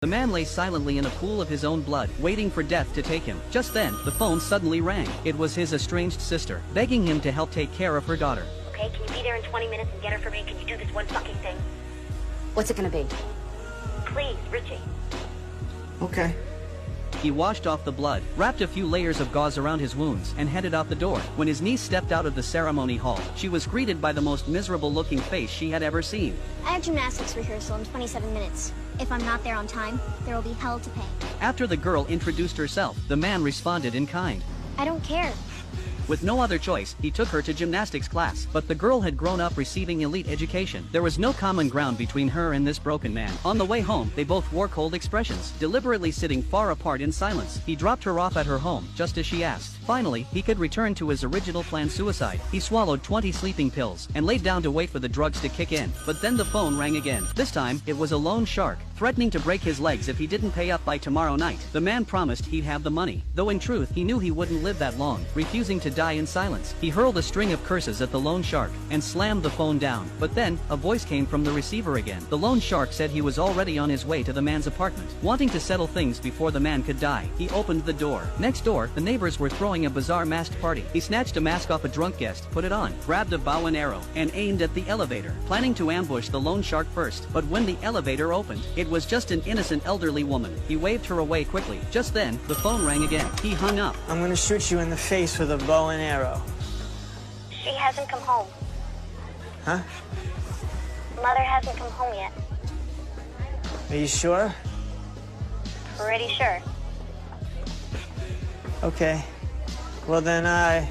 The man lay silently in a pool of his own blood, waiting for death to take him. Just then, the phone suddenly rang. It was his estranged sister, begging him to help take care of her daughter. Okay, can you be there in 20 minutes and get her for me? Can you do this one fucking thing? What's it gonna be? Please, Richie. Okay. He washed off the blood, wrapped a few layers of gauze around his wounds, and headed out the door. When his niece stepped out of the ceremony hall, she was greeted by the most miserable-looking face she had ever seen. I have gymnastics rehearsal in 27 minutes. If I'm not there on time, there will be hell to pay. After the girl introduced herself, the man responded in kind. I don't care. With no other choice, he took her to gymnastics class, but the girl had grown up receiving elite education. There was no common ground between her and this broken man. On the way home, they both wore cold expressions, deliberately sitting far apart in silence. He dropped her off at her home, just as she asked. Finally, he could return to his original planned suicide. He swallowed 20 sleeping pills, and laid down to wait for the drugs to kick in. But then the phone rang again. This time, it was a loan shark, threatening to break his legs if he didn't pay up by tomorrow night. The man promised he'd have the money, though in truth, he knew he wouldn't live that long. Refusing to die in silence, he hurled a string of curses at the loan shark, and slammed the phone down. But then, a voice came from the receiver again. The loan shark said he was already on his way to the man's apartment. Wanting to settle things before the man could die, he opened the door. Next door, the neighbors were throwing a bizarre masked party. He snatched a mask off a drunk guest, put it on, grabbed a bow and arrow, and aimed at the elevator, planning to ambush the loan shark first. But when the elevator opened, it was just an innocent elderly woman. He waved her away quickly. Just then, the phone rang again. He hung up. I'm gonna shoot you in the face with a bow and arrow. She hasn't come home. Huh? Mother hasn't come home yet. Are you sure? Pretty sure. Okay. Well then, I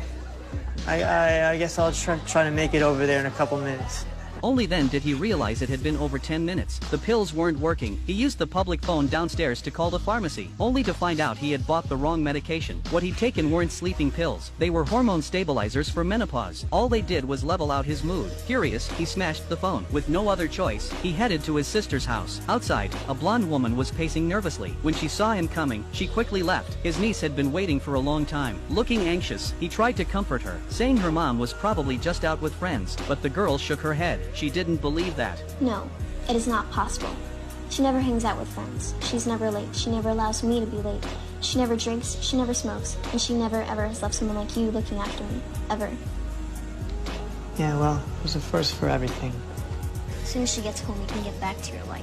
guess I'll try to make it over there in a couple minutes. Only then did he realize it had been over 10 minutes. The pills weren't working. He used the public phone downstairs to call the pharmacy, only to find out he had bought the wrong medication. What he'd taken weren't sleeping pills. They were hormone stabilizers for menopause. All they did was level out his mood. Furious, he smashed the phone. With no other choice, he headed to his sister's house. Outside, a blonde woman was pacing nervously. When she saw him coming, she quickly left. His niece had been waiting for a long time. Looking anxious, he tried to comfort her, saying her mom was probably just out with friends, but the girl shook her head. She didn't believe that. No, it is not possible. She never hangs out with friends. She's never late. She never allows me to be late. She never drinks. She never smokes. And she never ever has left someone like you looking after me. Ever. Yeah, well, it was a first for everything. As soon as she gets home, you can get back to your life.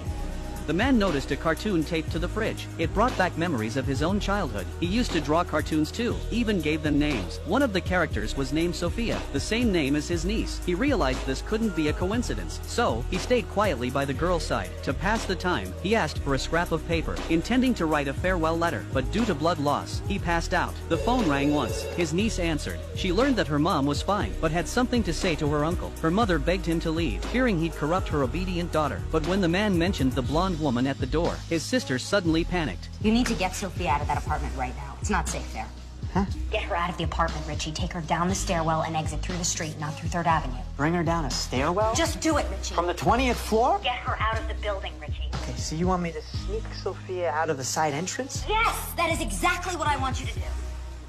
The man noticed a cartoon taped to the fridge. It brought back memories of his own childhood. He used to draw cartoons too, even gave them names. One of the characters was named Sophia, the same name as his niece. He realized this couldn't be a coincidence, so he stayed quietly by the girl's side. To pass the time, he asked for a scrap of paper, intending to write a farewell letter, but due to blood loss, he passed out. The phone rang once. His niece answered. She learned that her mom was fine, but had something to say to her uncle. Her mother begged him to leave, fearing he'd corrupt her obedient daughter. But when the man mentioned the blonde woman at the door, his sister suddenly panicked. You need to get Sophia out of that apartment right now. It's not safe there. Huh? Get her out of the apartment, Richie. Take her down the stairwell and exit through the street, not through 3rd Avenue. Bring her down a stairwell? Just do it, Richie. From the 20th floor? Get her out of the building, Richie. Okay, so you want me to sneak Sophia out of the side entrance? Yes, that is exactly what I want you to do.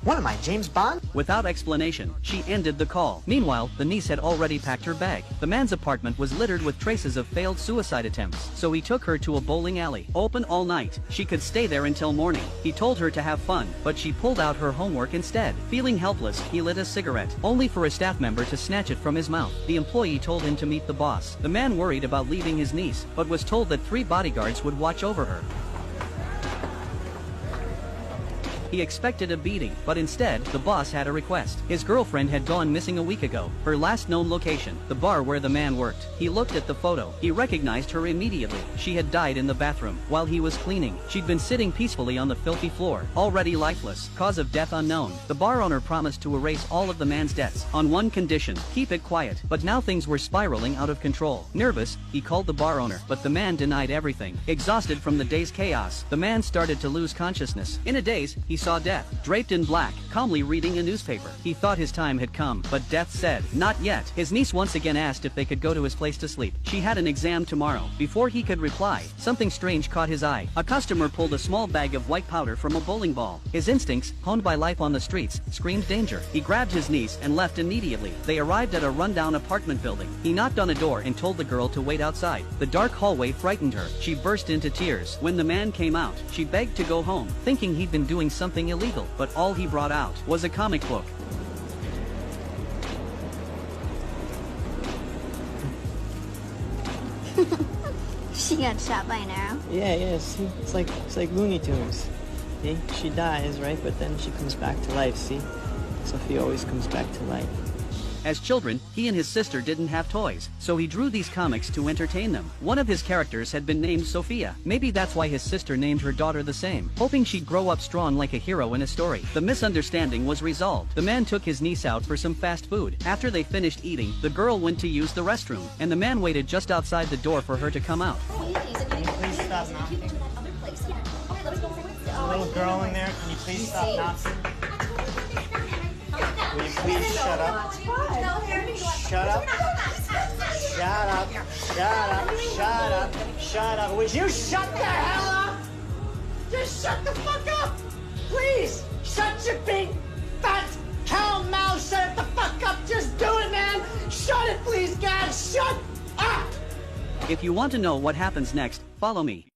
What am I, James Bond? Without explanation, she ended the call. Meanwhile, the niece had already packed her bag. The man's apartment was littered with traces of failed suicide attempts, so he took her to a bowling alley, open all night. She could stay there until morning. He told her to have fun, but she pulled out her homework instead. Feeling helpless, he lit a cigarette, only for a staff member to snatch it from his mouth. The employee told him to meet the boss. The man worried about leaving his niece, but was told that 3 bodyguards would watch over her. He expected a beating, but instead, the boss had a request. His girlfriend had gone missing a week ago. Her last known location, the bar where the man worked. He looked at the photo. He recognized her immediately. She had died in the bathroom while he was cleaning. She'd been sitting peacefully on the filthy floor, already lifeless. Cause of death unknown. The bar owner promised to erase all of the man's debts, on one condition: keep it quiet. But now things were spiraling out of control. Nervous, he called the bar owner, but the man denied everything. Exhausted from the day's chaos, the man started to lose consciousness. In a daze, he saw Death, draped in black, calmly reading a newspaper. He thought his time had come, but Death said, "Not yet." His niece once again asked if they could go to his place to sleep. She had an exam tomorrow. Before he could reply, something strange caught his eye. A customer pulled a small bag of white powder from a bowling ball. His instincts, honed by life on the streets, screamed danger. He grabbed his niece and left immediately. They arrived at a rundown apartment building. He knocked on a door and told the girl to wait outside. The dark hallway frightened her. She burst into tears. When the man came out, she begged to go home, thinking he'd been doing something illegal, but all he brought out was a comic book. She got shot by an arrow? Yeah, see? It's like Looney Tunes. See? She dies, right? But then she comes back to life, see? Sophie always comes back to life. As children, he and his sister didn't have toys, so he drew these comics to entertain them. One of his characters had been named Sophia. Maybe that's why his sister named her daughter the same, hoping she'd grow up strong like a hero in a story. The misunderstanding was resolved. The man took his niece out for some fast food. After they finished eating, the girl went to use the restroom, and the man waited just outside the door for her to come out. Please stop knocking. There's a little girl in there. Can you please stop knocking? Will you please shut up? Shut up. Shut up. Shut up. Shut up. Shut up. Would you shut the hell up? Just shut the fuck up. Please. Shut your big, fat cow mouth. Shut it the fuck up. Just do it, man. Shut it, please, God. Shut up. If you want to know what happens next, follow me.